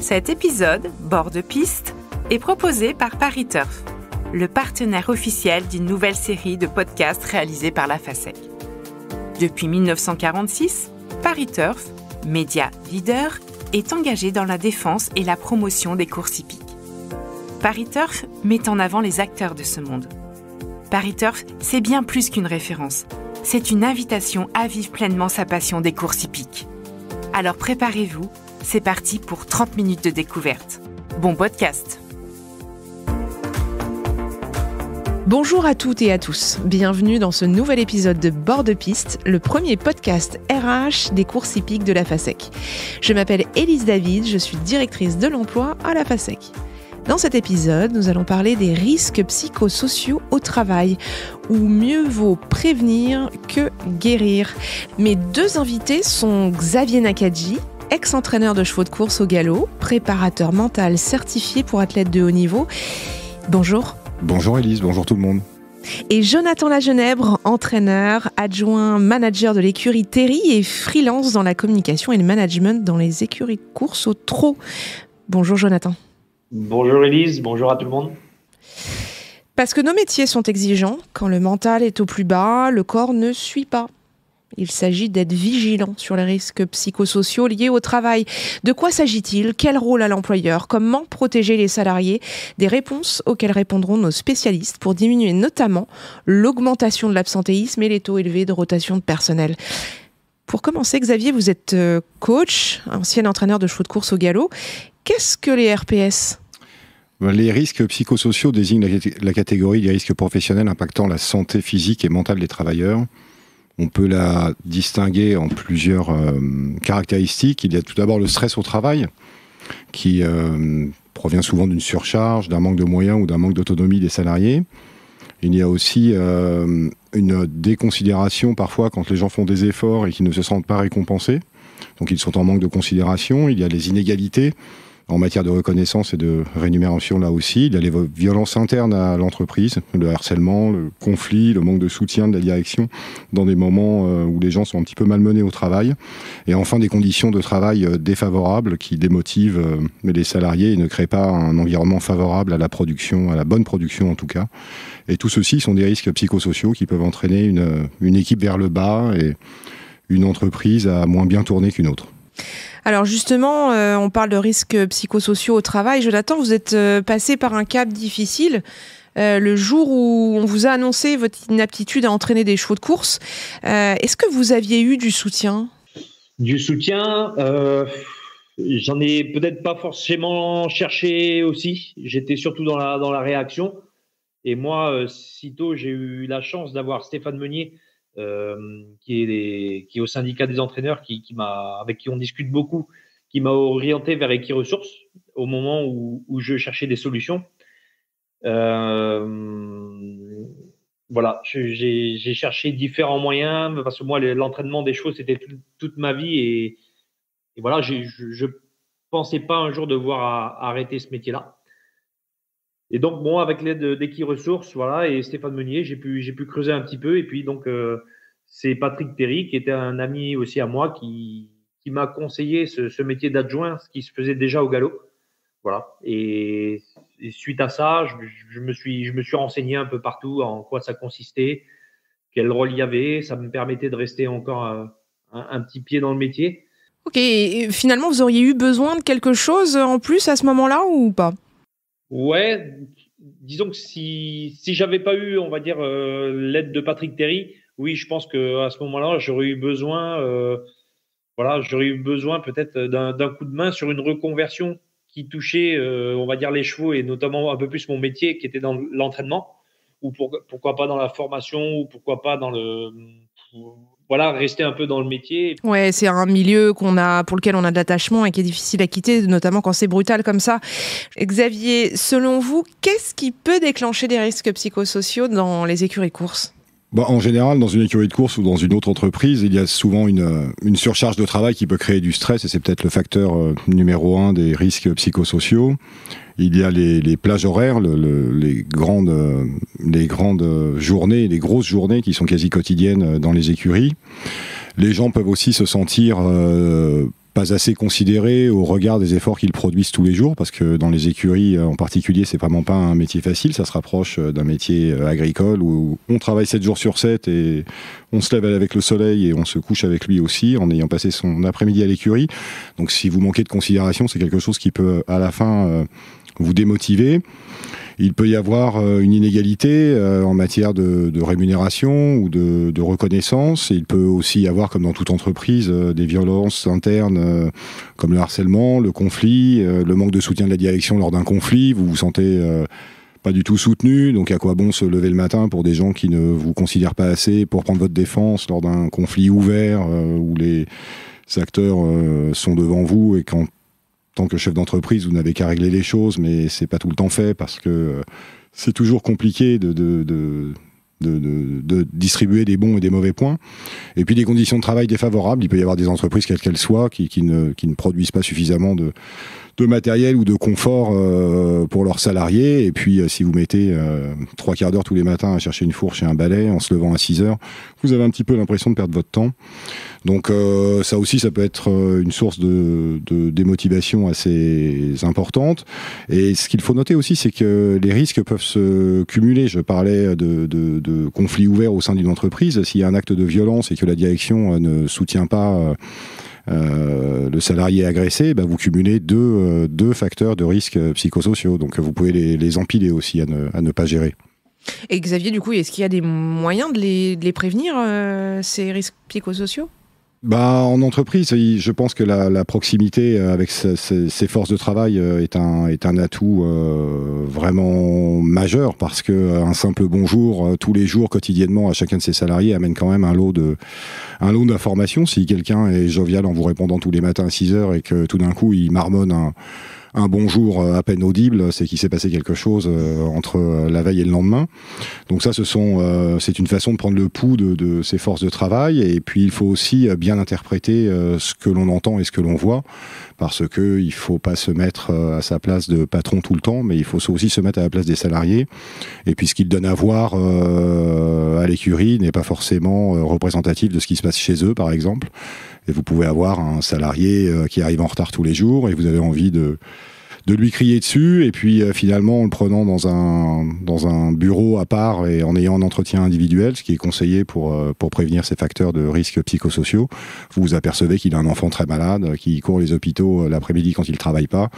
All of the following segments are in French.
Cet épisode, Bord de piste, est proposé par Paris Turf, le partenaire officiel d'une nouvelle série de podcasts réalisés par la FASEC. Depuis 1946, Paris Turf, média leader, est engagé dans la défense et la promotion des courses hippiques. Paris Turf met en avant les acteurs de ce monde. Paris Turf, c'est bien plus qu'une référence. C'est une invitation à vivre pleinement sa passion des courses hippiques. Alors préparez-vous, c'est parti pour 30 minutes de découverte. Bon podcast! Bonjour à toutes et à tous, bienvenue dans ce nouvel épisode de Bord de piste, le premier podcast RH des courses hippiques de la FASEC. Je m'appelle Élise David, je suis directrice de l'emploi à la FASEC. Dans cet épisode, nous allons parler des risques psychosociaux au travail, où mieux vaut prévenir que guérir. Mes deux invités sont Xavier Nakadji, ex-entraîneur de chevaux de course au galop, préparateur mental certifié pour athlètes de haut niveau. Bonjour. Bonjour Élise, bonjour tout le monde. Et Jonathan Lagenèbre, entraîneur, adjoint manager de l'écurie Terry et freelance dans la communication et le management dans les écuries de course au trot. Bonjour Jonathan. Bonjour Élise, bonjour à tout le monde. Parce que nos métiers sont exigeants, quand le mental est au plus bas, le corps ne suit pas. Il s'agit d'être vigilant sur les risques psychosociaux liés au travail. De quoi s'agit-il ? Quel rôle a l'employeur ? Comment protéger les salariés ? Des réponses auxquelles répondront nos spécialistes pour diminuer notamment l'augmentation de l'absentéisme et les taux élevés de rotation de personnel. Pour commencer, Xavier, vous êtes coach, ancien entraîneur de chevaux de course au galop. Qu'est-ce que les RPS ? Les risques psychosociaux désignent la catégorie des risques professionnels impactant la santé physique et mentale des travailleurs. On peut la distinguer en plusieurs caractéristiques. Il y a tout d'abord le stress au travail, qui provient souvent d'une surcharge, d'un manque de moyens ou d'un manque d'autonomie des salariés. Il y a aussi une déconsidération parfois quand les gens font des efforts et qu'ils ne se sentent pas récompensés. Donc ils sont en manque de considération. Il y a les inégalités en matière de reconnaissance et de rémunération là aussi. Il y a les violences internes à l'entreprise, le harcèlement, le conflit, le manque de soutien de la direction dans des moments où les gens sont un petit peu malmenés au travail. Et enfin des conditions de travail défavorables qui démotivent les salariés et ne créent pas un environnement favorable à la production, à la bonne production en tout cas. Et tout ceci sont des risques psychosociaux qui peuvent entraîner une équipe vers le bas et une entreprise à moins bien tourner qu'une autre. Alors justement, on parle de risques psychosociaux au travail. Jonathan, vous êtes passé par un cap difficile. Le jour où on vous a annoncé votre inaptitude à entraîner des chevaux de course, est-ce que vous aviez eu du soutien ? Du soutien, j'en ai peut-être pas forcément cherché aussi. J'étais surtout dans la réaction. Et moi, sitôt, j'ai eu la chance d'avoir Stéphane Meunier, qui est au syndicat des entraîneurs, avec qui on discute beaucoup, qui m'a orienté vers Equiresources au moment où je cherchais des solutions. Voilà, j'ai cherché différents moyens parce que moi l'entraînement des chevaux c'était toute ma vie et voilà, je pensais pas un jour devoir arrêter ce métier-là. Et donc, bon, avec l'aide d'Equiresources, voilà, et Stéphane Meunier, j'ai pu creuser un petit peu. Et puis, donc, c'est Patrick Terry, qui était un ami aussi à moi, qui m'a conseillé ce métier d'adjoint, ce qui se faisait déjà au galop. Voilà. Et suite à ça, je me suis renseigné un peu partout en quoi ça consistait, quel rôle il y avait. Ça me permettait de rester encore un petit pied dans le métier. Ok, et finalement, vous auriez eu besoin de quelque chose en plus à ce moment-là ou pas ? Ouais, disons que si j'avais pas eu, on va dire, l'aide de Patrick Terry, oui, je pense que à ce moment-là, j'aurais eu besoin peut-être d'un coup de main sur une reconversion qui touchait, on va dire, les chevaux et notamment un peu plus mon métier qui était dans l'entraînement, ou pourquoi pas dans la formation, ou pourquoi pas rester un peu dans le métier. Ouais, c'est un milieu pour lequel on a de l'attachement et qui est difficile à quitter, notamment quand c'est brutal comme ça. Xavier, selon vous, qu'est-ce qui peut déclencher des risques psychosociaux dans les écuries de course ? En général, dans une écurie de course ou dans une autre entreprise, il y a souvent une surcharge de travail qui peut créer du stress et c'est peut-être le facteur numéro 1 des risques psychosociaux. Il y a les plages horaires, les grandes journées, les grosses journées qui sont quasi quotidiennes dans les écuries. Les gens peuvent aussi se sentir pas assez considérés au regard des efforts qu'ils produisent tous les jours, parce que dans les écuries en particulier, c'est vraiment pas un métier facile, ça se rapproche d'un métier agricole où on travaille 7 jours sur 7 et on se lève avec le soleil et on se couche avec lui aussi en ayant passé son après-midi à l'écurie. Donc si vous manquez de considération, c'est quelque chose qui peut à la fin vous démotiver. Il peut y avoir une inégalité en matière de rémunération ou de reconnaissance. Il peut aussi y avoir, comme dans toute entreprise, des violences internes comme le harcèlement, le conflit, le manque de soutien de la direction lors d'un conflit. Vous vous sentez pas du tout soutenu, donc à quoi bon se lever le matin pour des gens qui ne vous considèrent pas assez pour prendre votre défense lors d'un conflit ouvert où les acteurs sont devant vous et qu'en tant que chef d'entreprise, vous n'avez qu'à régler les choses, mais c'est pas tout le temps fait parce que c'est toujours compliqué de distribuer des bons et des mauvais points. Et puis des conditions de travail défavorables. Il peut y avoir des entreprises, quelles qu'elles soient, qui ne produisent pas suffisamment de matériel ou de confort pour leurs salariés. Et puis si vous mettez 3 quarts d'heure tous les matins à chercher une fourche et un balai en se levant à 6 heures, vous avez un petit peu l'impression de perdre votre temps. Donc ça aussi, ça peut être une source de démotivation assez importante. Et ce qu'il faut noter aussi, c'est que les risques peuvent se cumuler. Je parlais de conflits ouverts au sein d'une entreprise. S'il y a un acte de violence et que la direction ne soutient pas le salarié agressé, vous cumulez deux facteurs de risques psychosociaux. Donc vous pouvez les empiler aussi à ne pas gérer. Et Xavier, du coup, est-ce qu'il y a des moyens de les prévenir, ces risques psychosociaux ? En entreprise, je pense que la proximité avec ces forces de travail est un atout vraiment majeur, parce que un simple bonjour tous les jours, quotidiennement, à chacun de ses salariés amène quand même un lot d'informations. Si quelqu'un est jovial en vous répondant tous les matins à 6 heures et que tout d'un coup il marmonne un bonjour à peine audible, c'est qu'il s'est passé quelque chose entre la veille et le lendemain. Donc ça, c'est une façon de prendre le pouls de ces forces de travail. Et puis il faut aussi bien interpréter ce que l'on entend et ce que l'on voit, parce que il faut pas se mettre à sa place de patron tout le temps, mais il faut aussi se mettre à la place des salariés. Et puis ce qu'ils donnent à voir à l'écurie n'est pas forcément représentatif de ce qui se passe chez eux, par exemple. Et vous pouvez avoir un salarié qui arrive en retard tous les jours et vous avez envie de lui crier dessus, et puis finalement en le prenant dans un bureau à part et en ayant un entretien individuel, ce qui est conseillé pour prévenir ces facteurs de risques psychosociaux, vous vous apercevez qu'il a un enfant très malade, qui court les hôpitaux l'après-midi quand il ne travaille pas,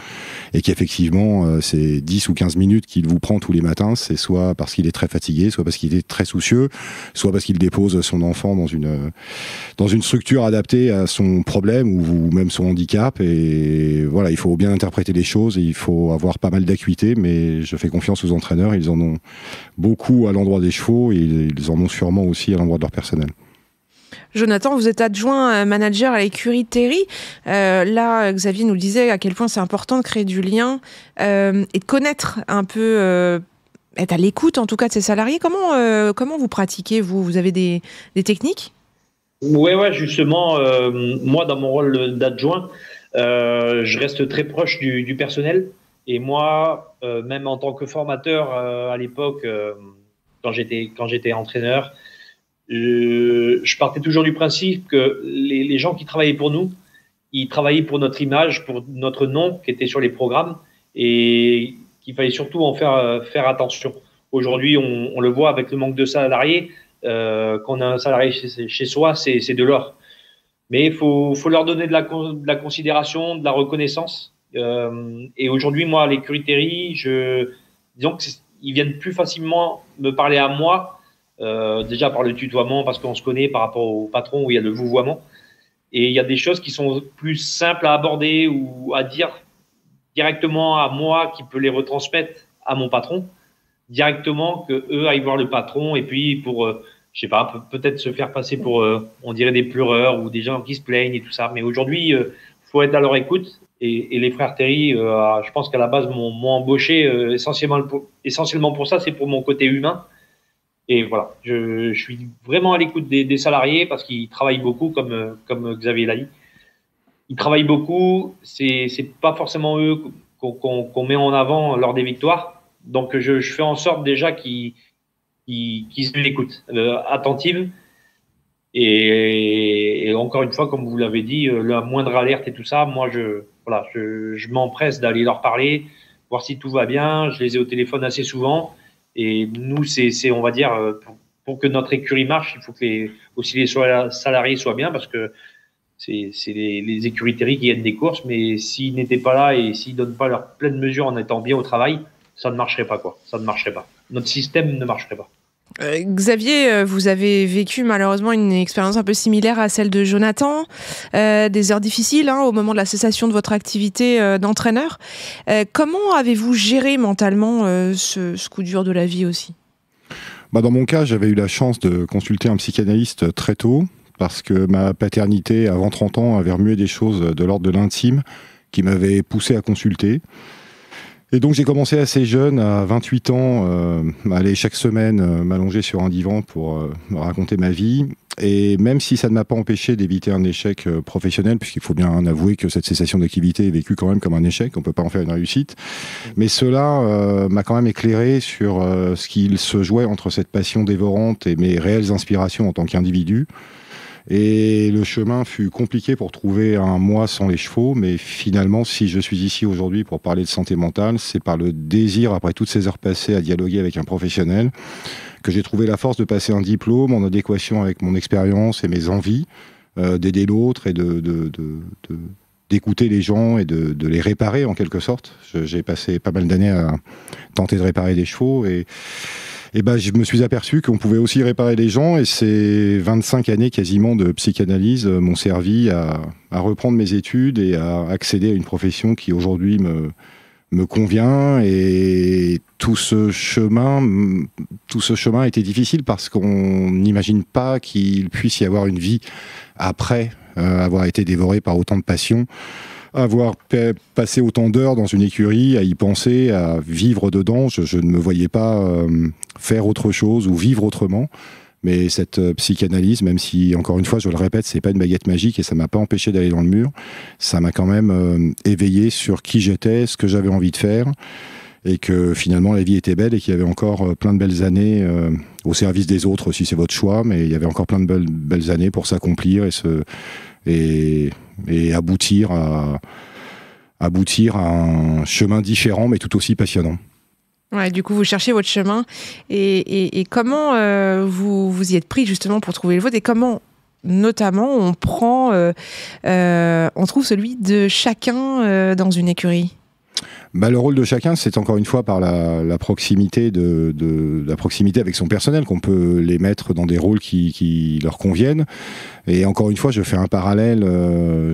et qu'effectivement ces 10 ou 15 minutes qu'il vous prend tous les matins, c'est soit parce qu'il est très fatigué, soit parce qu'il est très soucieux, soit parce qu'il dépose son enfant dans une structure adaptée à son problème ou même son handicap. Et voilà, il faut bien interpréter les choses. Il faut avoir pas mal d'acuité, mais je fais confiance aux entraîneurs. Ils en ont beaucoup à l'endroit des chevaux et ils en ont sûrement aussi à l'endroit de leur personnel. Jonathan, vous êtes adjoint manager à l'écurie Terry. Là, Xavier nous le disait à quel point c'est important de créer du lien et de connaître un peu, être à l'écoute en tout cas de ses salariés. Comment vous pratiquez, vous avez des techniques ? Ouais, justement, moi dans mon rôle d'adjoint, je reste très proche du personnel, et moi, même en tant que formateur à l'époque, quand j'étais entraîneur, je partais toujours du principe que les gens qui travaillaient pour nous, ils travaillaient pour notre image, pour notre nom qui était sur les programmes, et qu'il fallait surtout en faire attention. Aujourd'hui, on le voit avec le manque de salariés, qu'on a un salarié chez soi, c'est de l'or. Mais il faut leur donner de la considération, de la reconnaissance. Et aujourd'hui, moi, à l'écurie Terry, disons qu'ils viennent plus facilement me parler à moi, déjà par le tutoiement, parce qu'on se connaît par rapport au patron où il y a le vouvoiement. Et il y a des choses qui sont plus simples à aborder ou à dire directement à moi, qui peut les retransmettre à mon patron, directement, que eux aillent voir le patron, et puis pour je sais pas, peut-être se faire passer pour, on dirait, des pleureurs ou des gens qui se plaignent et tout ça. Mais aujourd'hui, faut être à leur écoute. Et les frères Terry, je pense qu'à la base, m'ont embauché essentiellement pour ça, c'est pour mon côté humain. Et voilà, je suis vraiment à l'écoute des salariés, parce qu'ils travaillent beaucoup, comme Xavier l'a dit. Ils travaillent beaucoup, c'est pas forcément eux qu'on met en avant lors des victoires. Donc je fais en sorte déjà qu'ils aient l'écoute attentive. Et encore une fois, comme vous l'avez dit, la moindre alerte et tout ça, moi, je m'empresse d'aller leur parler, voir si tout va bien. Je les ai au téléphone assez souvent. Et nous, on va dire, pour que notre écurie marche, il faut que aussi les salariés soient bien, parce que c'est les écuries Terry qui gagnent des courses, mais s'ils n'étaient pas là et s'ils donnent pas leur pleine mesure en étant bien au travail, ça ne marcherait pas, quoi. Ça ne marcherait pas. Notre système ne marcherait pas. Xavier, vous avez vécu malheureusement une expérience un peu similaire à celle de Jonathan, des heures difficiles au moment de la cessation de votre activité d'entraîneur. Comment avez-vous géré mentalement ce coup dur de la vie aussi ? Dans mon cas, j'avais eu la chance de consulter un psychanalyste très tôt, parce que ma paternité, avant 30 ans, avait remué des choses de l'ordre de l'intime qui m'avaient poussé à consulter. Et donc j'ai commencé assez jeune, à 28 ans, à aller chaque semaine m'allonger sur un divan pour me raconter ma vie. Et même si ça ne m'a pas empêché d'éviter un échec professionnel, puisqu'il faut bien avouer que cette cessation d'activité est vécue quand même comme un échec, on ne peut pas en faire une réussite, mais cela m'a quand même éclairé sur ce qu'il se jouait entre cette passion dévorante et mes réelles inspirations en tant qu'individu. Et le chemin fut compliqué pour trouver un moi sans les chevaux, mais finalement, si je suis ici aujourd'hui pour parler de santé mentale, c'est par le désir, après toutes ces heures passées à dialoguer avec un professionnel, que j'ai trouvé la force de passer un diplôme en adéquation avec mon expérience et mes envies, d'aider l'autre et d'écouter les gens et de les réparer en quelque sorte. J'ai passé pas mal d'années à tenter de réparer des chevaux et je me suis aperçu qu'on pouvait aussi réparer les gens, et ces 25 années quasiment de psychanalyse m'ont servi à reprendre mes études et à accéder à une profession qui aujourd'hui me convient. Et tout ce chemin était difficile parce qu'on n'imagine pas qu'il puisse y avoir une vie après avoir été dévoré par autant de passion. Avoir passé autant d'heures dans une écurie, à y penser, à vivre dedans, je ne me voyais pas faire autre chose ou vivre autrement. Mais cette psychanalyse, même si, encore une fois, je le répète, c'est pas une baguette magique et ça m'a pas empêché d'aller dans le mur, ça m'a quand même éveillé sur qui j'étais, ce que j'avais envie de faire, et que finalement la vie était belle et qu'il y avait encore plein de belles années au service des autres, si c'est votre choix, mais il y avait encore plein de belles années pour s'accomplir et aboutir à un chemin différent mais tout aussi passionnant. Ouais, du coup, vous cherchez votre chemin et comment vous y êtes pris justement pour trouver le vôtre, et comment notamment on trouve celui de chacun dans une écurie? Le rôle de chacun, c'est encore une fois par la proximité la proximité avec son personnel qu'on peut les mettre dans des rôles qui leur conviennent. Et encore une fois, je fais un parallèle.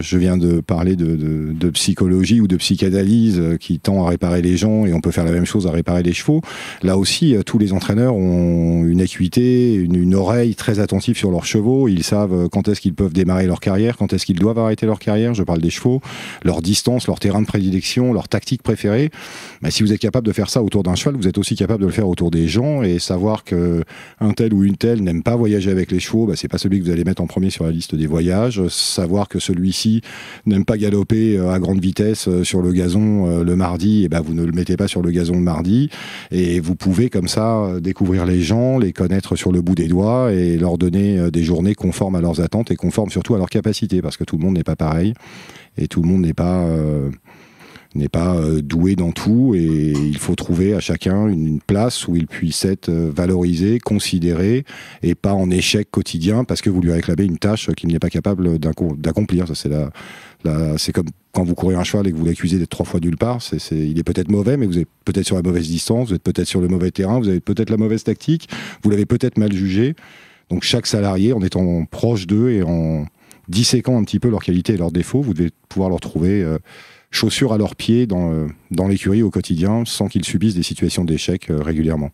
Je viens de parler de psychologie ou de psychanalyse qui tend à réparer les gens, et on peut faire la même chose à réparer les chevaux. Là aussi, tous les entraîneurs ont une acuité, une oreille très attentive sur leurs chevaux. Ils savent quand est-ce qu'ils peuvent démarrer leur carrière, quand est-ce qu'ils doivent arrêter leur carrière. Je parle des chevaux, leur distance, leur terrain de prédilection, leur tactique préférée. Si vous êtes capable de faire ça autour d'un cheval, vous êtes aussi capable de le faire autour des gens, et savoir que un tel ou une telle n'aime pas voyager avec les chevaux, c'est pas celui que vous allez mettre en premier sur la liste des voyages. Savoir que celui-ci n'aime pas galoper à grande vitesse sur le gazon le mardi, vous ne le mettez pas sur le gazon le mardi. Et vous pouvez comme ça découvrir les gens, les connaître sur le bout des doigts et leur donner des journées conformes à leurs attentes et conformes surtout à leurs capacités, parce que tout le monde n'est pas pareil et tout le monde n'est pas doué dans tout, et il faut trouver à chacun une place où il puisse être valorisé, considéré, et pas en échec quotidien parce que vous lui réclamez une tâche qu'il n'est pas capable d'accomplir. Ça, c'est comme quand vous courez un cheval et que vous l'accusez d'être 3 fois nulle part. Il est peut-être mauvais, mais vous êtes peut-être sur la mauvaise distance, vous êtes peut-être sur le mauvais terrain, vous avez peut-être la mauvaise tactique, vous l'avez peut-être mal jugé. Donc chaque salarié, en étant proche d'eux et en disséquant un petit peu leurs qualités et leurs défauts, vous devez pouvoir leur trouver chaussures à leurs pieds dans l'écurie au quotidien, sans qu'ils subissent des situations d'échec régulièrement.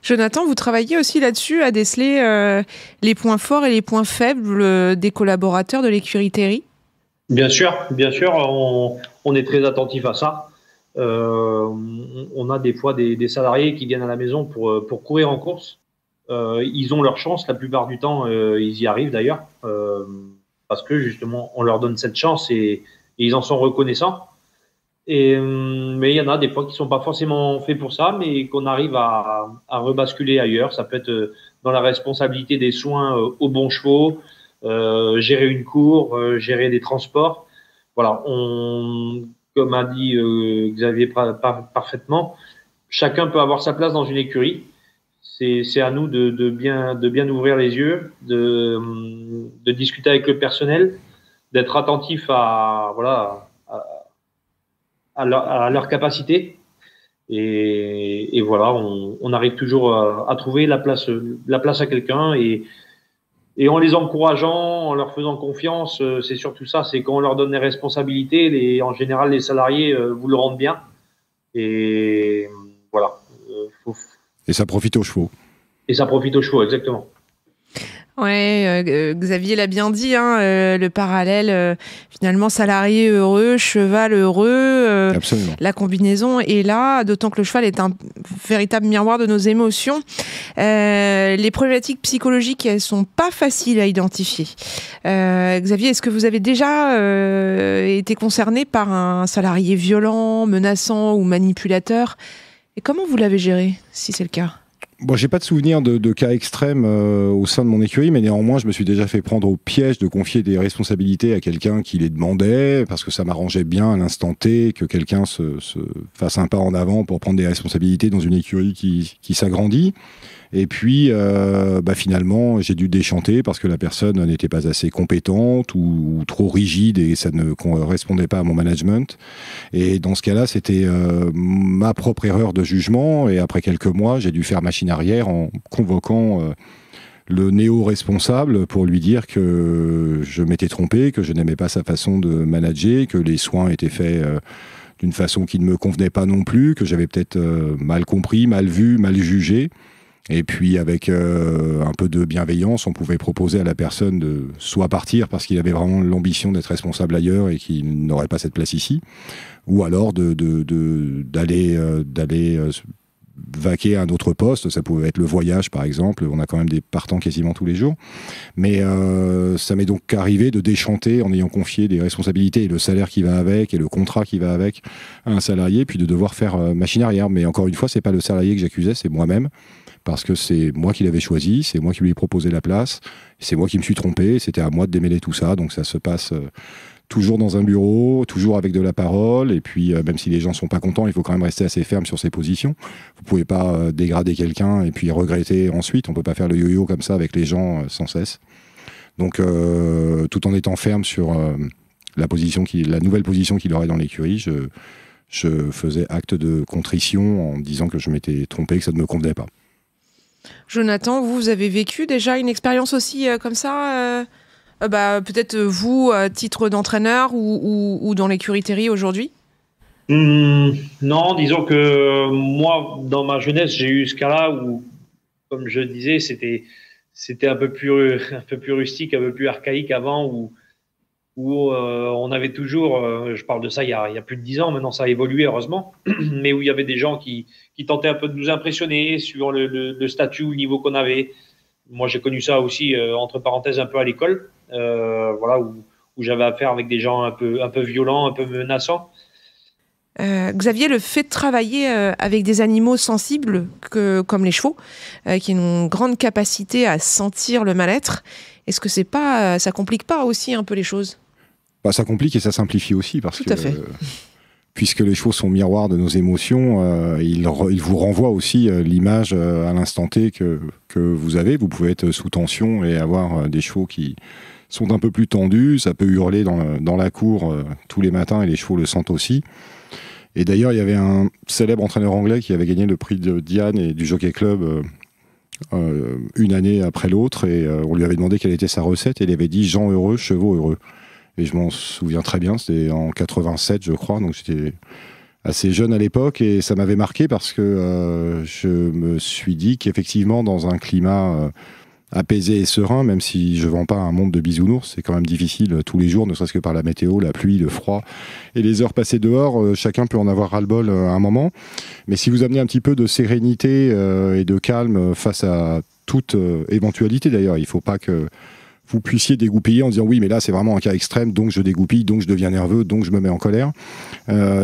Jonathan, vous travaillez aussi là-dessus à déceler les points forts et les points faibles des collaborateurs de l'écurie Terry? Bien sûr, on est très attentif à ça. On a des fois des salariés qui viennent à la maison pour courir en course. Ils ont leur chance, la plupart du temps, ils y arrivent d'ailleurs, parce que justement, on leur donne cette chance et ils en sont reconnaissants. Mais il y en a des fois qui sont pas forcément faits pour ça, mais qu'on arrive à rebasculer ailleurs. Ça peut être dans la responsabilité des soins aux bons chevaux, gérer une cour, gérer des transports. Voilà, comme a dit Xavier parfaitement, chacun peut avoir sa place dans une écurie. C'est à nous de bien ouvrir les yeux, de discuter avec le personnel, d'être attentif à leur capacité. Et voilà, on arrive toujours à trouver la place à quelqu'un et en les encourageant, en leur faisant confiance, c'est surtout ça, c'est quand on leur donne des responsabilités, en général les salariés vous le rendent bien. Et voilà. Et ça profite aux chevaux. Et ça profite aux chevaux, exactement. Ouais, Xavier l'a bien dit, le parallèle, finalement, salarié heureux, cheval heureux, la combinaison est là, d'autant que le cheval est un véritable miroir de nos émotions. Les problématiques psychologiques, elles sont pas faciles à identifier. Xavier, est-ce que vous avez déjà été concerné par un salarié violent, menaçant ou manipulateur? Et comment vous l'avez géré, si c'est le cas? Bon, j'ai pas de souvenir de cas extrêmes au sein de mon écurie, mais néanmoins, je me suis déjà fait prendre au piège de confier des responsabilités à quelqu'un qui les demandait, parce que ça m'arrangeait bien à l'instant T que quelqu'un se fasse un pas en avant pour prendre des responsabilités dans une écurie qui s'agrandit. Et puis, finalement, j'ai dû déchanter parce que la personne n'était pas assez compétente ou trop rigide et ça ne correspondait pas à mon management. Et dans ce cas-là, c'était ma propre erreur de jugement. Et après quelques mois, j'ai dû faire machine arrière en convoquant le néo-responsable pour lui dire que je m'étais trompé, que je n'aimais pas sa façon de manager, que les soins étaient faits d'une façon qui ne me convenait pas non plus, que j'avais peut-être mal compris, mal vu, mal jugé. Et puis avec un peu de bienveillance, on pouvait proposer à la personne de soit partir parce qu'il avait vraiment l'ambition d'être responsable ailleurs et qu'il n'aurait pas cette place ici, ou alors d'aller vaquer à un autre poste. Ça pouvait être le voyage par exemple, on a quand même des partants quasiment tous les jours. Mais ça m'est donc arrivé de déchanter en ayant confié des responsabilités et le salaire qui va avec et le contrat qui va avec à un salarié, puis de devoir faire machine arrière. Mais encore une fois, c'est pas le salarié que j'accusais, c'est moi-même. Parce que c'est moi qui l'avais choisi, c'est moi qui lui ai proposé la place, c'est moi qui me suis trompé, c'était à moi de démêler tout ça, donc ça se passe toujours dans un bureau, toujours avec de la parole, et puis même si les gens sont pas contents, il faut quand même rester assez ferme sur ses positions. Vous pouvez pas dégrader quelqu'un et puis regretter ensuite, on peut pas faire le yo-yo comme ça avec les gens sans cesse. Donc tout en étant ferme sur la nouvelle position qu'il aurait dans l'écurie, je faisais acte de contrition en disant que je m'étais trompé, que ça ne me convenait pas. Jonathan, vous avez vécu déjà une expérience aussi comme ça peut-être vous, à titre d'entraîneur ou dans l'écurie Terry aujourd'hui? Non, disons que moi, dans ma jeunesse, j'ai eu ce cas-là où, comme je disais, c'était un peu plus rustique, un peu plus archaïque avant, où on avait toujours, je parle de ça il y a plus de 10 ans, maintenant ça a évolué heureusement, mais où il y avait des gens qui tentaient un peu de nous impressionner suivant le statut ou le niveau qu'on avait. Moi j'ai connu ça aussi, entre parenthèses, un peu à l'école, où j'avais affaire avec des gens un peu violents, un peu menaçants. Xavier, le fait de travailler avec des animaux sensibles comme les chevaux, qui ont une grande capacité à sentir le mal-être, est-ce que ça complique pas aussi un peu les choses? Ça complique et ça simplifie aussi parce Tout à fait. Puisque les chevaux sont miroirs de nos émotions, ils vous renvoient aussi l'image à l'instant T que vous avez. Vous pouvez être sous tension et avoir des chevaux qui sont un peu plus tendus. Ça peut hurler dans la cour tous les matins et les chevaux le sentent aussi. Et d'ailleurs, il y avait un célèbre entraîneur anglais qui avait gagné le prix de Diane et du Jockey Club une année après l'autre, et on lui avait demandé quelle était sa recette, et il avait dit « gens heureux, chevaux heureux ». Et je m'en souviens très bien, c'était en 87 je crois, donc j'étais assez jeune à l'époque, et ça m'avait marqué parce que je me suis dit qu'effectivement dans un climat apaisé et serein, même si je ne vends pas un monde de bisounours, c'est quand même difficile tous les jours, ne serait-ce que par la météo, la pluie, le froid et les heures passées dehors, chacun peut en avoir ras-le-bol à un moment, mais si vous amenez un petit peu de sérénité et de calme face à toute éventualité, d'ailleurs, il ne faut pas que vous puissiez dégoupiller en disant oui, mais là c'est vraiment un cas extrême, donc je dégoupille, donc je deviens nerveux, donc je me mets en colère.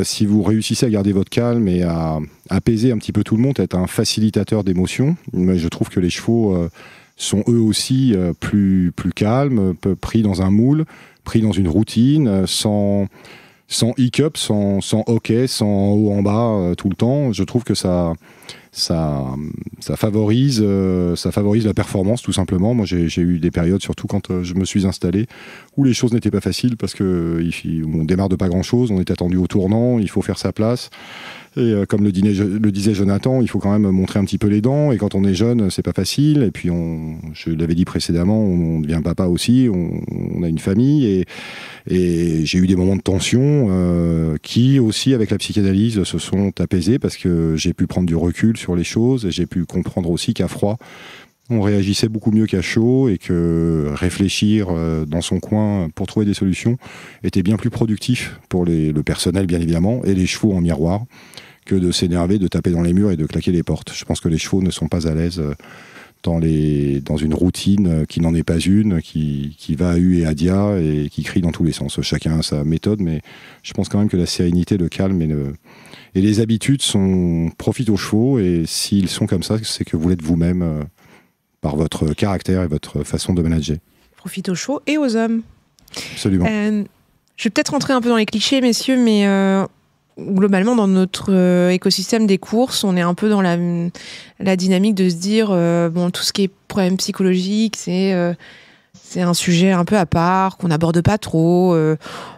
Si vous réussissez à garder votre calme et à apaiser un petit peu tout le monde, être un facilitateur d'émotions, je trouve que les chevaux sont eux aussi plus calmes, pris dans un moule, pris dans une routine, sans hic-up, sans hoquet, sans haut en bas tout le temps. Je trouve que ça favorise la performance tout simplement. Moi j'ai eu des périodes, surtout quand je me suis installé, où les choses n'étaient pas faciles parce que on démarre de pas grand chose, on est attendu au tournant, il faut faire sa place. Et comme le disait Jonathan, il faut quand même montrer un petit peu les dents. Et quand on est jeune, c'est pas facile. Et puis, je l'avais dit précédemment, on devient papa aussi. On a une famille. Et j'ai eu des moments de tension qui aussi, avec la psychanalyse, se sont apaisés parce que j'ai pu prendre du recul sur les choses. Et j'ai pu comprendre aussi qu'à froid, on réagissait beaucoup mieux qu'à chaud et que réfléchir dans son coin pour trouver des solutions était bien plus productif pour le personnel, bien évidemment, et les chevaux en miroir, que de s'énerver, de taper dans les murs et de claquer les portes. Je pense que les chevaux ne sont pas à l'aise dans une routine qui n'en est pas une, qui va à hu et à dia et qui crie dans tous les sens. Chacun a sa méthode, mais je pense quand même que la sérénité, le calme et les habitudes profitent aux chevaux, et s'ils sont comme ça, c'est que vous l'êtes vous-même par votre caractère et votre façon de manager. Profite aux chevaux et aux hommes. Absolument. Je vais peut-être rentrer un peu dans les clichés, messieurs, mais globalement, dans notre écosystème des courses, on est un peu dans la dynamique de se dire, tout ce qui est problème psychologique, c'est un sujet un peu à part, qu'on n'aborde pas trop.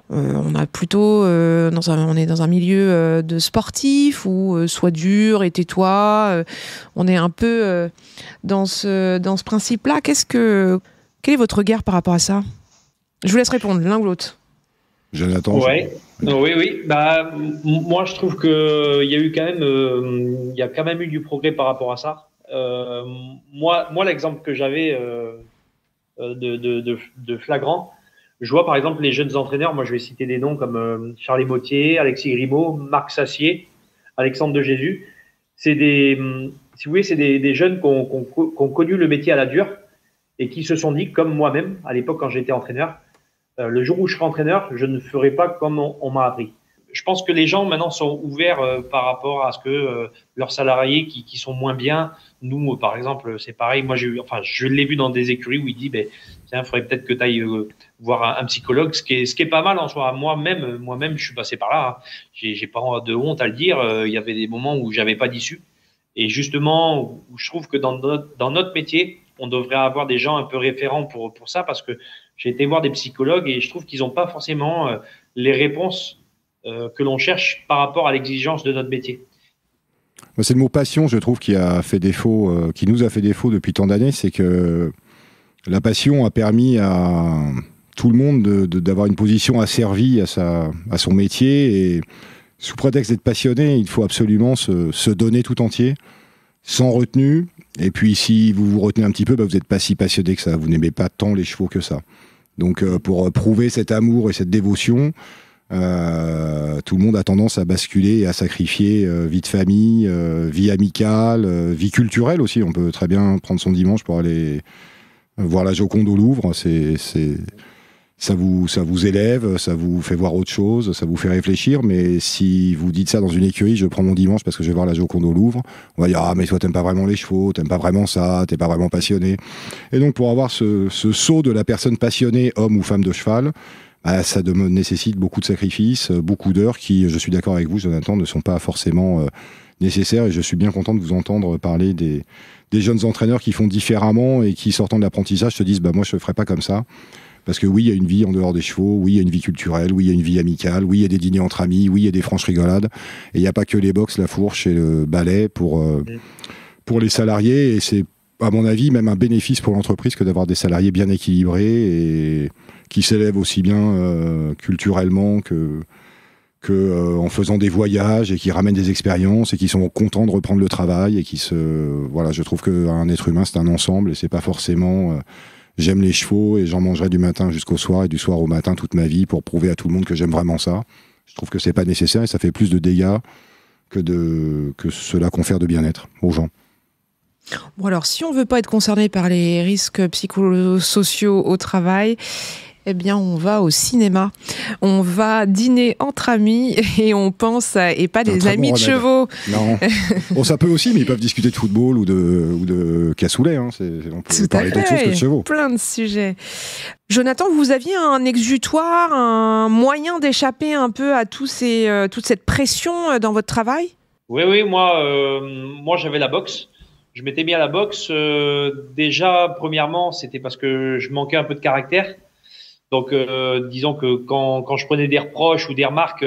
On a plutôt, on est dans un milieu de sportif où sois dur et tais-toi. On est un peu dans ce principe-là. Quel est votre regard par rapport à ça ? Je vous laisse répondre, l'un ou l'autre. Jonathan. Ouais. Oui. Moi, je trouve que il y a quand même eu du progrès par rapport à ça. Moi, l'exemple que j'avais de flagrant, je vois par exemple les jeunes entraîneurs. Moi, je vais citer des noms comme Charlie Mottier, Alexis Grimaud, Marc Sassier, Alexandre de Jésus. C'est des jeunes qui ont connu le métier à la dure et qui se sont dit, comme moi-même à l'époque quand j'étais entraîneur, le jour où je serai entraîneur, je ne ferai pas comme on m'a appris. Je pense que les gens maintenant sont ouverts par rapport à ce que leurs salariés qui sont moins bien. Nous, par exemple, c'est pareil. Moi, je l'ai vu dans des écuries où il dit, tiens, il faudrait peut-être que tu ailles voir un psychologue, ce qui est pas mal en soi. Moi-même, je suis passé par là. Hein. J'ai pas de honte à le dire. Il y avait des moments où j'avais pas d'issue. Et justement, où je trouve que dans notre métier, on devrait avoir des gens un peu référents pour ça, parce que j'ai été voir des psychologues et je trouve qu'ils n'ont pas forcément les réponses que l'on cherche par rapport à l'exigence de notre métier. C'est le mot passion, je trouve, qui nous a fait défaut depuis tant d'années. C'est que la passion a permis à tout le monde d'avoir une position asservie à son métier. Et sous prétexte d'être passionné, il faut absolument se donner tout entier, sans retenue. Et puis, si vous vous retenez un petit peu, vous n'êtes pas si passionné que ça. Vous n'aimez pas tant les chevaux que ça. Donc, pour prouver cet amour et cette dévotion, tout le monde a tendance à basculer et à sacrifier vie de famille, vie amicale, vie culturelle aussi. On peut très bien prendre son dimanche pour aller voir la Joconde au Louvre. Ça vous élève, ça vous fait voir autre chose, ça vous fait réfléchir. Mais si vous dites ça dans une écurie, je prends mon dimanche parce que je vais voir la Joconde au Louvre, on va dire, ah mais toi t'aimes pas vraiment les chevaux, t'aimes pas vraiment ça, t'es pas vraiment passionné. Et donc pour avoir ce saut de la personne passionnée, homme ou femme de cheval, ça nécessite beaucoup de sacrifices, beaucoup d'heures qui, je suis d'accord avec vous Jonathan, ne sont pas forcément nécessaires. Et je suis bien content de vous entendre parler des jeunes entraîneurs qui font différemment et qui, sortant de l'apprentissage, se disent, moi je ne ferai pas comme ça. Parce que oui, il y a une vie en dehors des chevaux, oui, il y a une vie culturelle, oui, il y a une vie amicale, oui, il y a des dîners entre amis, oui, il y a des franches rigolades. Et il n'y a pas que les box, la fourche et le balai pour les salariés. Et c'est, à mon avis, même un bénéfice pour l'entreprise que d'avoir des salariés bien équilibrés et qui s'élèvent aussi bien culturellement que en faisant des voyages et qui ramènent des expériences et qui sont contents de reprendre le travail et je trouve qu'un être humain, c'est un ensemble et c'est pas forcément... j'aime les chevaux et j'en mangerai du matin jusqu'au soir et du soir au matin toute ma vie pour prouver à tout le monde que j'aime vraiment ça. Je trouve que c'est pas nécessaire et ça fait plus de dégâts que cela confère de bien-être aux gens. Bon alors, si on veut pas être concerné par les risques psychosociaux au travail, eh bien, on va au cinéma. On va dîner entre amis et on pense et pas des amis de chevaux. Non. Bon, ça peut aussi, mais ils peuvent discuter de football ou de cassoulet. Hein. On peut parler d'autre chose que de chevaux. Plein de sujets. Jonathan, vous aviez un exutoire, un moyen d'échapper un peu à toute cette pression dans votre travail ? Oui, moi j'avais la boxe. Je m'étais mis à la boxe. Déjà, premièrement, c'était parce que je manquais un peu de caractère. Donc, disons que quand je prenais des reproches ou des remarques,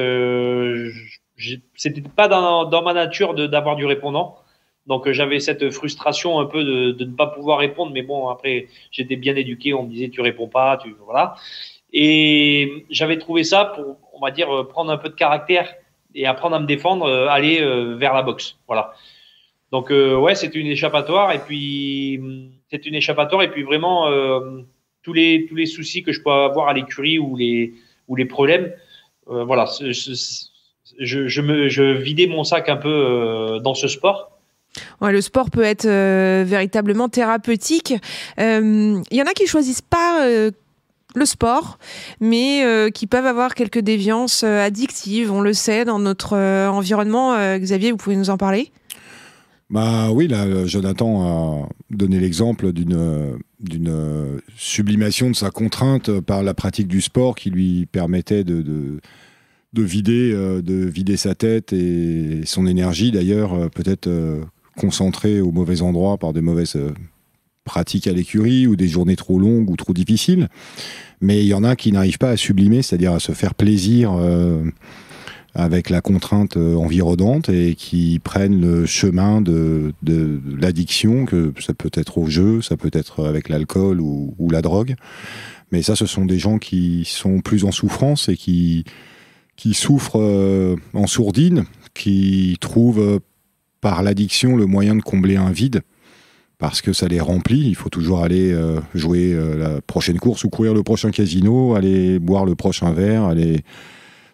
c'était pas dans ma nature d'avoir du répondant. Donc, j'avais cette frustration un peu de ne pas pouvoir répondre. Mais bon, après, j'étais bien éduqué. On me disait, tu réponds pas, voilà. Et j'avais trouvé ça pour, on va dire, prendre un peu de caractère et apprendre à me défendre, aller vers la boxe. Voilà. Donc, c'est une échappatoire. Et puis vraiment, tous les soucis que je peux avoir à l'écurie ou les problèmes, voilà, je vidais mon sac un peu dans ce sport. Ouais, le sport peut être véritablement thérapeutique. Il y en a qui choisissent pas le sport, mais qui peuvent avoir quelques déviances addictives. On le sait dans notre environnement. Xavier, vous pouvez nous en parler ? Bah oui, là, Jonathan a donné l'exemple d'une sublimation de sa contrainte par la pratique du sport qui lui permettait de vider sa tête et son énergie d'ailleurs, peut-être concentrée au mauvais endroit par des mauvaises pratiques à l'écurie ou des journées trop longues ou trop difficiles. Mais il y en a qui n'arrivent pas à sublimer, c'est-à-dire à se faire plaisir avec la contrainte environnante et qui prennent le chemin de l'addiction, que ça peut être au jeu, ça peut être avec l'alcool ou la drogue. Mais ça, ce sont des gens qui sont plus en souffrance et qui souffrent en sourdine, qui trouvent par l'addiction le moyen de combler un vide, parce que ça les remplit. Il faut toujours aller jouer la prochaine course ou courir le prochain casino, aller boire le prochain verre, aller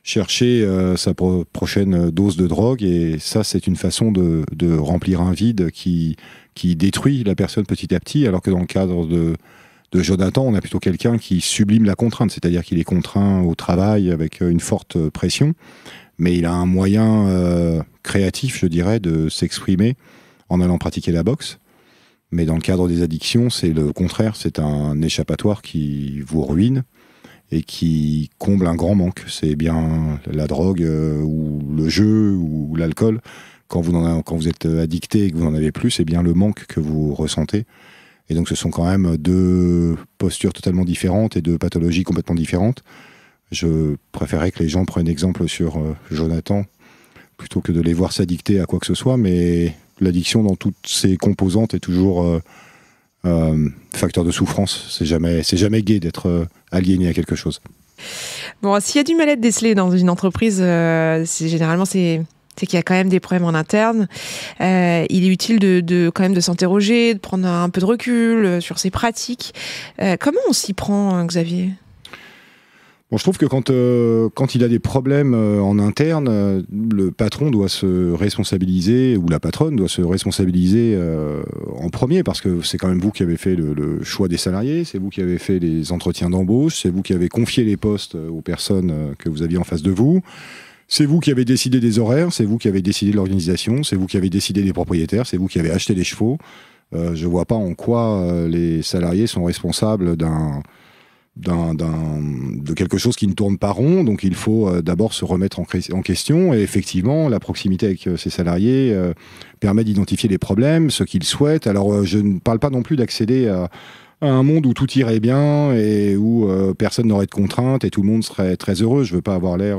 chercher sa prochaine dose de drogue, et ça, c'est une façon de remplir un vide qui détruit la personne petit à petit, alors que dans le cadre de Jonathan, on a plutôt quelqu'un qui sublime la contrainte, c'est-à-dire qu'il est contraint au travail avec une forte pression, mais il a un moyen créatif, je dirais, de s'exprimer en allant pratiquer la boxe. Mais dans le cadre des addictions, c'est le contraire, c'est un échappatoire qui vous ruine et qui comble un grand manque. C'est bien la drogue ou le jeu ou l'alcool. Quand vous êtes addicté et que vous n'en avez plus, c'est bien le manque que vous ressentez. Et donc ce sont quand même deux postures totalement différentes et deux pathologies complètement différentes. Je préférerais que les gens prennent exemple sur Jonathan plutôt que de les voir s'addicter à quoi que ce soit, mais l'addiction dans toutes ses composantes est toujours facteur de souffrance. C'est jamais gai d'être aliéné à quelque chose. Bon, s'il y a du mal-être décelé dans une entreprise, généralement c'est qu'il y a quand même des problèmes en interne. Il est utile quand même de s'interroger, de prendre un peu de recul sur ses pratiques. Comment on s'y prend, Xavier ? Bon, je trouve que quand il a des problèmes en interne, le patron doit se responsabiliser, ou la patronne doit se responsabiliser en premier, parce que c'est quand même vous qui avez fait le choix des salariés, c'est vous qui avez fait les entretiens d'embauche, c'est vous qui avez confié les postes aux personnes que vous aviez en face de vous, c'est vous qui avez décidé des horaires, c'est vous qui avez décidé de l'organisation, c'est vous qui avez décidé des propriétaires, c'est vous qui avez acheté les chevaux. Je vois pas en quoi les salariés sont responsables de quelque chose qui ne tourne pas rond. Donc il faut d'abord se remettre en question, et effectivement la proximité avec ses salariés permet d'identifier les problèmes, ce qu'ils souhaitent. Alors je ne parle pas non plus d'accéder à un monde où tout irait bien et où personne n'aurait de contraintes et tout le monde serait très heureux. Je veux pas avoir l'air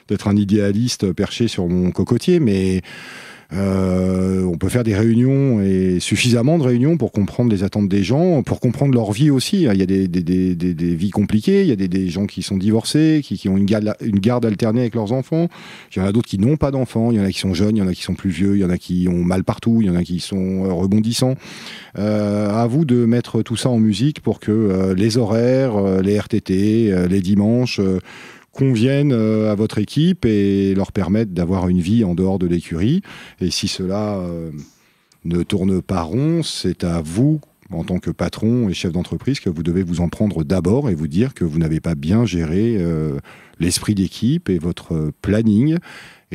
d'être un idéaliste perché sur mon cocotier, mais on peut faire des réunions, et suffisamment de réunions pour comprendre les attentes des gens, pour comprendre leur vie aussi. Il y a des vies compliquées, il y a des gens qui sont divorcés, qui ont une garde alternée avec leurs enfants. Il y en a d'autres qui n'ont pas d'enfants, il y en a qui sont jeunes, il y en a qui sont plus vieux, il y en a qui ont mal partout, il y en a qui sont rebondissants. À vous de mettre tout ça en musique pour que les horaires, les RTT, les dimanches conviennent à votre équipe et leur permettent d'avoir une vie en dehors de l'écurie. Et si cela ne tourne pas rond. C'est à vous, en tant que patron et chef d'entreprise, que vous devez vous en prendre d'abord et vous dire que vous n'avez pas bien géré l'esprit d'équipe et votre planning.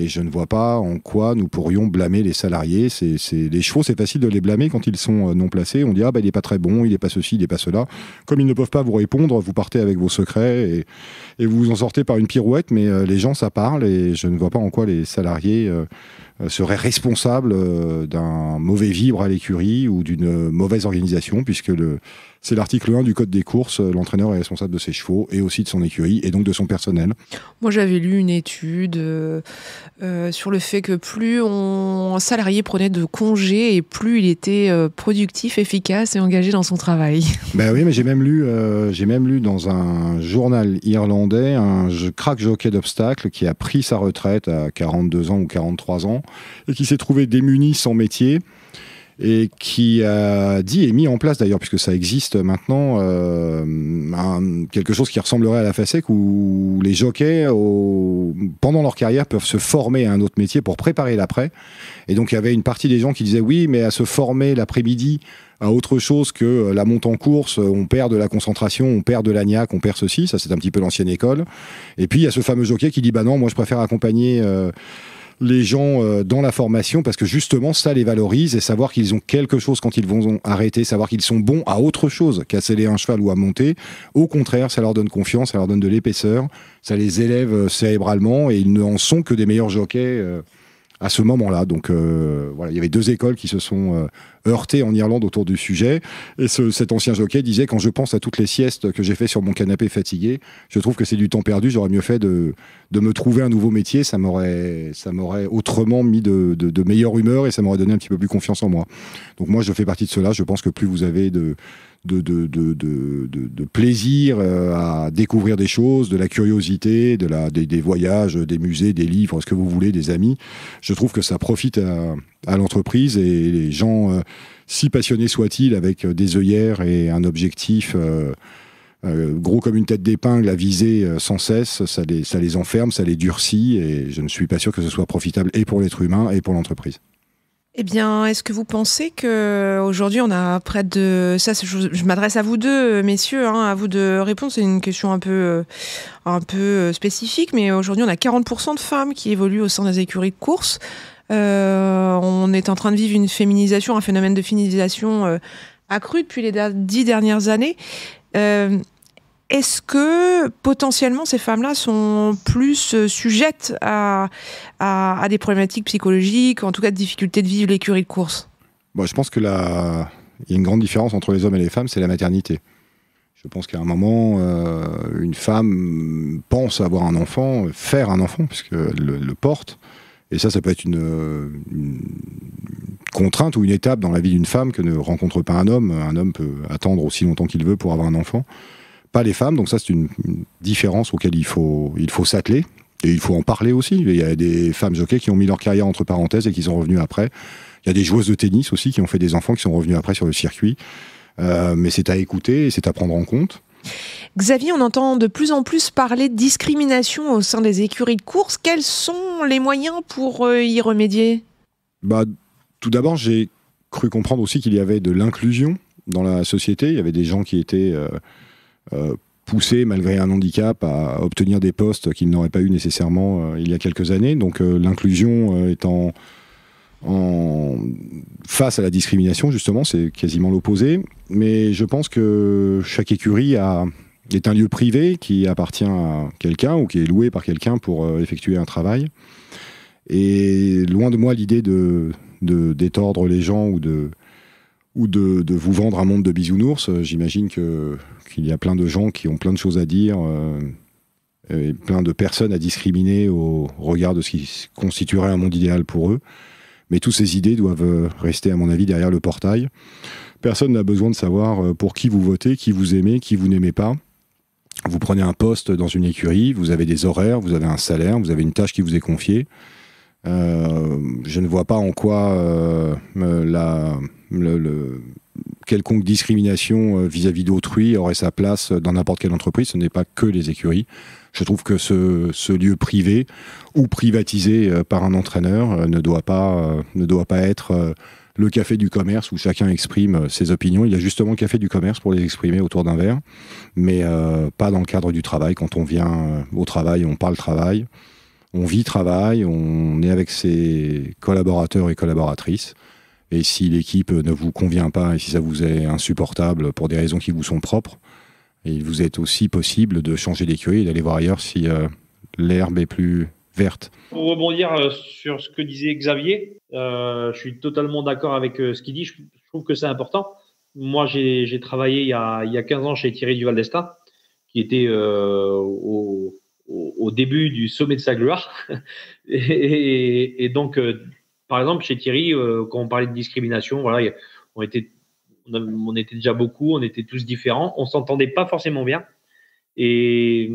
Et je ne vois pas en quoi nous pourrions blâmer les salariés. Les chevaux, c'est facile de les blâmer quand ils sont non placés. On dit il n'est pas très bon, il n'est pas ceci, il n'est pas cela. Comme ils ne peuvent pas vous répondre, vous partez avec vos secrets et vous vous en sortez par une pirouette. Mais les gens, ça parle et je ne vois pas en quoi les salariés seraient responsables d'un mauvais vivre à l'écurie ou d'une mauvaise organisation, puisque c'est l'article 1 du Code des courses. L'entraîneur est responsable de ses chevaux et aussi de son écurie et donc de son personnel. Moi, j'avais lu une étude sur le fait que plus un salarié prenait de congés et plus il était productif, efficace et engagé dans son travail. Ben oui, mais j'ai même lu dans un journal irlandais un crack jockey d'obstacles qui a pris sa retraite à 42 ans ou 43 ans et qui s'est trouvé démuni sans métier. Et qui a dit et mis en place d'ailleurs, puisque ça existe maintenant, quelque chose qui ressemblerait à la FASEC, où les jockeys, pendant leur carrière, peuvent se former à un autre métier pour préparer l'après. Et donc il y avait une partie des gens qui disaient oui, mais à se former l'après-midi à autre chose que la monte en course, on perd de la concentration, on perd de l'agnac, on perd ceci, ça c'est un petit peu l'ancienne école. Et puis il y a ce fameux jockey qui dit bah non, moi je préfère accompagner les gens dans la formation, parce que justement ça les valorise, et savoir qu'ils ont quelque chose quand ils vont arrêter, savoir qu'ils sont bons à autre chose qu'à sceller un cheval ou à monter, au contraire ça leur donne confiance, ça leur donne de l'épaisseur, ça les élève cérébralement et ils n'en sont que des meilleurs jockeys à ce moment-là. Donc voilà, il y avait deux écoles qui se sont heurtées en Irlande autour du sujet, et cet ancien jockey disait quand je pense à toutes les siestes que j'ai fait sur mon canapé fatigué, je trouve que c'est du temps perdu, j'aurais mieux fait de me trouver un nouveau métier, ça m'aurait autrement mis de meilleure humeur et ça m'aurait donné un petit peu plus confiance en moi. Donc moi je fais partie de cela, je pense que plus vous avez de plaisir à découvrir des choses, de la curiosité, des voyages, des musées, des livres, ce que vous voulez, des amis. Je trouve que ça profite à l'entreprise, et les gens, si passionnés soient-ils, avec des œillères et un objectif gros comme une tête d'épingle à viser sans cesse, ça les enferme, ça les durcit, et je ne suis pas sûr que ce soit profitable et pour l'être humain et pour l'entreprise. Eh bien, est-ce que vous pensez qu'aujourd'hui, on a près de... Ça, je m'adresse à vous deux, messieurs, à vous de répondre. C'est une question un peu spécifique, mais aujourd'hui, on a 40% de femmes qui évoluent au sein des écuries de course. On est en train de vivre une féminisation, un phénomène de féminisation accru depuis les 10 dernières années. Est-ce que potentiellement ces femmes-là sont plus sujettes à des problématiques psychologiques, en tout cas de difficultés de vivre l'écurie de course ? Bon, je pense qu'il y a une grande différence entre les hommes et les femmes, c'est la maternité. Je pense qu'à un moment, une femme pense avoir un enfant, faire un enfant, puisqu'elle le porte. Et ça peut être une contrainte ou une étape dans la vie d'une femme que ne rencontre pas un homme. Un homme peut attendre aussi longtemps qu'il veut pour avoir un enfant. Pas les femmes, donc ça c'est une différence auquel il faut s'atteler, et il faut en parler aussi. Il y a des femmes jockeys qui ont mis leur carrière entre parenthèses et qui sont revenues après. Il y a des joueuses de tennis aussi qui ont fait des enfants qui sont revenus après sur le circuit. Mais c'est à écouter et c'est à prendre en compte. Xavier, on entend de plus en plus parler de discrimination au sein des écuries de course. Quels sont les moyens pour y remédier ? Tout d'abord, j'ai cru comprendre aussi qu'il y avait de l'inclusion dans la société. Il y avait des gens qui étaient poussés, malgré un handicap, à obtenir des postes qu'ils n'auraient pas eu nécessairement il y a quelques années. Donc l'inclusion étant face à la discrimination, justement, c'est quasiment l'opposé. Mais je pense que chaque écurie est un lieu privé qui appartient à quelqu'un ou qui est loué par quelqu'un pour effectuer un travail. Et loin de moi l'idée de d'étordre les gens ou de vous vendre un monde de bisounours. J'imagine qu'il y a plein de gens qui ont plein de choses à dire et plein de personnes à discriminer au regard de ce qui constituerait un monde idéal pour eux. Mais toutes ces idées doivent rester, à mon avis, derrière le portail. Personne n'a besoin de savoir pour qui vous votez, qui vous aimez, qui vous n'aimez pas. Vous prenez un poste dans une écurie, vous avez des horaires, vous avez un salaire, vous avez une tâche qui vous est confiée. Je ne vois pas en quoi quelconque discrimination vis-à-vis d'autrui aurait sa place dans n'importe quelle entreprise. Ce n'est pas que les écuries. Je trouve que ce lieu privé ou privatisé par un entraîneur ne doit pas être le café du commerce où chacun exprime ses opinions. Il y a justement le café du commerce pour les exprimer autour d'un verre, mais pas dans le cadre du travail. Quand on vient au travail, on parle travail, on vit travail, on est avec ses collaborateurs et collaboratrices. Et si l'équipe ne vous convient pas et si ça vous est insupportable pour des raisons qui vous sont propres, il vous est aussi possible de changer d'écurie et d'aller voir ailleurs si l'herbe est plus verte. Pour rebondir sur ce que disait Xavier, je suis totalement d'accord avec ce qu'il dit. Je trouve que c'est important. Moi, j'ai travaillé il y a 15 ans chez Thierry Duval d'Estaing, qui était au début du sommet de sa gloire. et donc, par exemple, chez Thierry, quand on parlait de discrimination, voilà, on était déjà beaucoup, on était tous différents, on s'entendait pas forcément bien. Et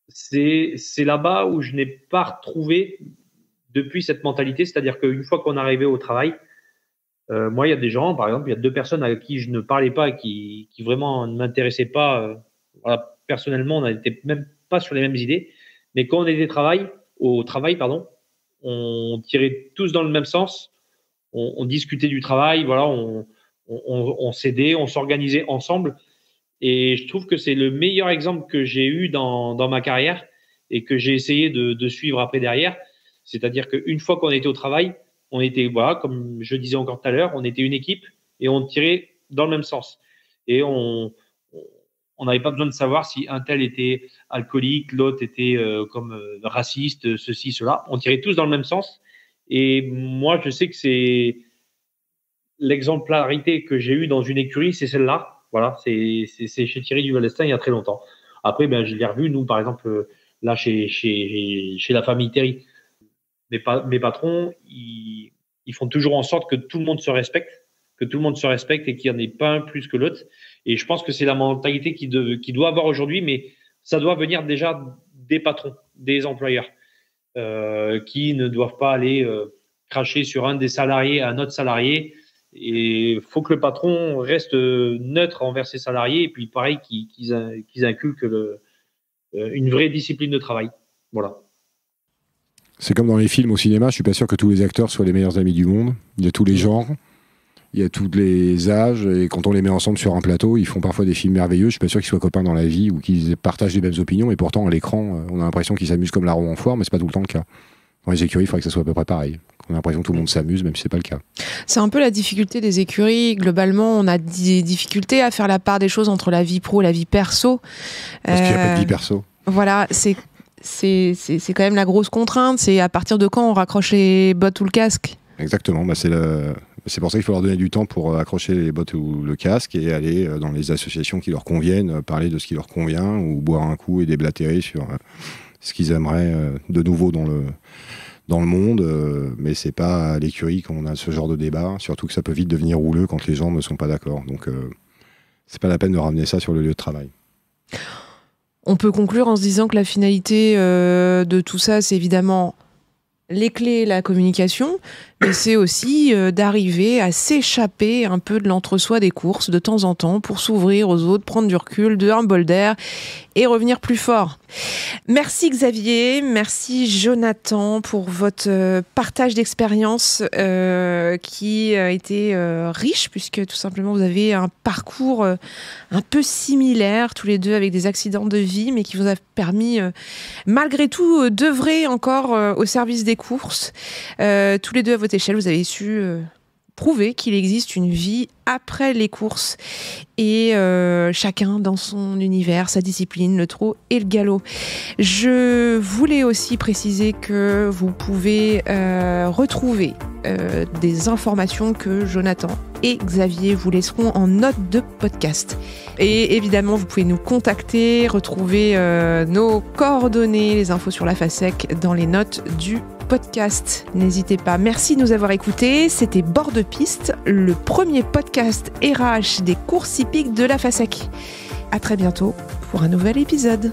c'est là-bas où je n'ai pas retrouvé depuis cette mentalité, c'est-à-dire qu'une fois qu'on arrivait au travail, moi, il y a des gens, par exemple, il y a 2 personnes avec qui je ne parlais pas et qui vraiment ne m'intéressaient pas. Voilà, personnellement, on n'était même pas sur les mêmes idées. Mais quand on était au travail, on tirait tous dans le même sens. On discutait du travail, voilà, on s'aidait, on s'organisait ensemble. Et je trouve que c'est le meilleur exemple que j'ai eu dans ma carrière et que j'ai essayé de suivre après derrière. C'est-à-dire qu'une fois qu'on était au travail, on était, voilà, comme je disais encore tout à l'heure, on était une équipe et on tirait dans le même sens. Et on n'avait pas besoin de savoir si un tel était alcoolique, l'autre était raciste, ceci, cela. On tirait tous dans le même sens. Et moi, je sais que c'est l'exemplarité que j'ai eue dans une écurie, c'est celle-là. Voilà, c'est chez Thierry Duval d'Estaing il y a très longtemps. Après, je l'ai revu, nous, par exemple, là, chez la famille Terry. Mes patrons, ils font toujours en sorte que tout le monde se respecte, et qu'il n'y en ait pas un plus que l'autre. Et je pense que c'est la mentalité qui doit avoir aujourd'hui, mais ça doit venir déjà des patrons, des employeurs, qui ne doivent pas aller cracher sur un des salariés à un autre salarié. Et il faut que le patron reste neutre envers ses salariés et puis pareil qu'ils inculquent une vraie discipline de travail. Voilà. C'est comme dans les films au cinéma, je suis pas sûr que tous les acteurs soient les meilleurs amis du monde. Il y a tous les genres, il y a tous les âges et quand on les met ensemble sur un plateau, ils font parfois des films merveilleux. Je suis pas sûr qu'ils soient copains dans la vie ou qu'ils partagent les mêmes opinions et pourtant à l'écran, on a l'impression qu'ils s'amusent comme la roue en foire, mais c'est pas tout le temps le cas. Dans les écuries, il faudrait que ça soit à peu près pareil. On a l'impression que tout le monde s'amuse, même si c'est pas le cas. C'est un peu la difficulté des écuries. Globalement, on a des difficultés à faire la part des choses entre la vie pro et la vie perso. Parce qu'il n'y a pas de vie perso. Voilà, c'est quand même la grosse contrainte. C'est à partir de quand on raccroche les bottes ou le casque. Exactement. C'est pour ça qu'il faut leur donner du temps pour accrocher les bottes ou le casque et aller dans les associations qui leur conviennent, parler de ce qui leur convient ou boire un coup et déblatérer sur ce qu'ils aimeraient de nouveau dans le monde, mais c'est pas à l'écurie qu'on a ce genre de débat, surtout que ça peut vite devenir houleux quand les gens ne sont pas d'accord. Donc c'est pas la peine de ramener ça sur le lieu de travail. On peut conclure en se disant que la finalité de tout ça, c'est évidemment les clés, la communication, mais c'est aussi d'arriver à s'échapper un peu de l'entre-soi des courses de temps en temps pour s'ouvrir aux autres, prendre du recul, un bol d'air et revenir plus fort. Merci Xavier, merci Jonathan pour votre partage d'expérience qui a été riche puisque tout simplement vous avez un parcours un peu similaire tous les deux avec des accidents de vie mais qui vous a permis malgré tout d'œuvrer encore au service des courses. Tous les deux à votre échelle, vous avez su prouver qu'il existe une vie après les courses et chacun dans son univers, sa discipline, le trot et le galop. Je voulais aussi préciser que vous pouvez retrouver des informations que Jonathan et Xavier vous laisseront en note de podcast. Et évidemment, vous pouvez nous contacter, retrouver nos coordonnées, les infos sur la FASEC dans les notes du podcast. N'hésitez pas. Merci de nous avoir écoutés. C'était Bord de Piste, le premier podcast RH des courses hippiques de la FASEC. À très bientôt pour un nouvel épisode.